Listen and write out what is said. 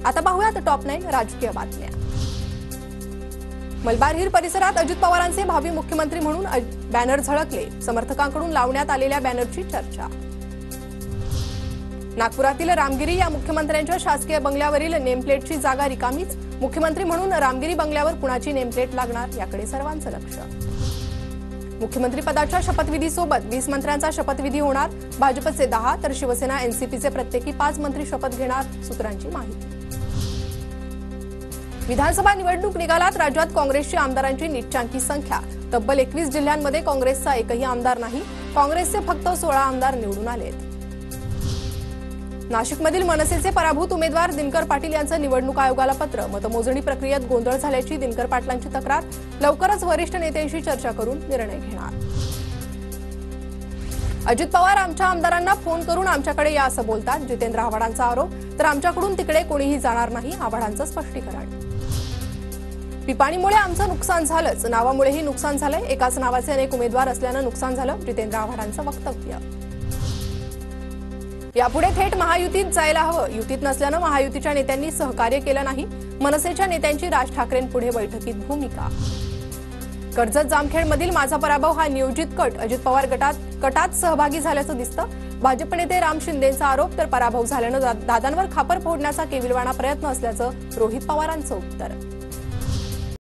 आता पाहूयात टॉप 9 राजकीय बातम्या। मलबार हिल परिसरात अजित पवारांचे भावी मुख्यमंत्री म्हणून बॅनर झळकले, समर्थकांकडून लावण्यात आलेल्या बॅनरची चर्चा। नागपुरातील रामगिरी या मुख्यमंत्र्यांच्या शासकीय बंगल्यावरील नेमप्लेटची जागा रिकामीच, मुख्यमंत्री म्हणून रामगिरी बंगल्यावर कुणाची नेमप्लेट लागणार याकडे सर्वांचं लक्ष। मुख्यमंत्री पदाच्या शपथविधीसोबत 20 मंत्र्यांचा शपथविधी होणार, भाजपचे 10 तर शिवसेना एनसीपीचे प्रत्येकी 5 मंत्री शपथ घेणार, सूत्रांची माहिती। विधानसभा निवडणूक निकालात राज्यात काँग्रेसच्या आमदारांची नीचांकी संख्या, तब्बल 21 जिल्ह्यांमध्ये काँग्रेसचा एकही आमदार नाही, काँग्रेसचे फक्त 16 आमदार निवडून आलेत। नाशिकमधील मनसेचे पराभूत उमेदवार दिनकर पाटील यांचं निवडणूक आयोगाला पत्र, मतमोजणी प्रक्रियेत गोंधळ झाल्याची दिनकर पाटलांची तक्रार, लवकरच वरिष्ठ नेत्यांशी चर्चा करून निर्णय घेणार। अजित पवार आमच्या आमदारांना फोन करून आमच्याकडे या असं बोलतात, जितेंद्र आव्हाडांचा आरोप, तर आमच्याकडून तिकडे कोणीही जाणार नाही, आव्हाडांचं स्पष्टीकरण। पिपाणीमुळे आमचं नुकसान झालंच, नावामुळेही नुकसान झालंय, एकाच नावाचे अनेक उमेदवार असल्यानं नुकसान झालं, जितेंद्र आव्हाडांचं वक्तव्य। यापुढे थेट महायुतीत जायला हवं, युतीत नसल्यानं महायुतीच्या नेत्यांनी सहकार्य केलं नाही, मनसेच्या नेत्यांची राज ठाकरेंपुढे बैठकीत भूमिका। कर्जत जामखेडमधील माझा पराभव हा नियोजित कट, अजित पवार कटात सहभागी झाल्याचं दिसतं, भाजप नेते राम शिंदेंचा आरोप, तर पराभव झाल्यानं दादांवर खापर फोडण्याचा केविलवाणा प्रयत्न असल्याचं रोहित पवारांचं उत्तर।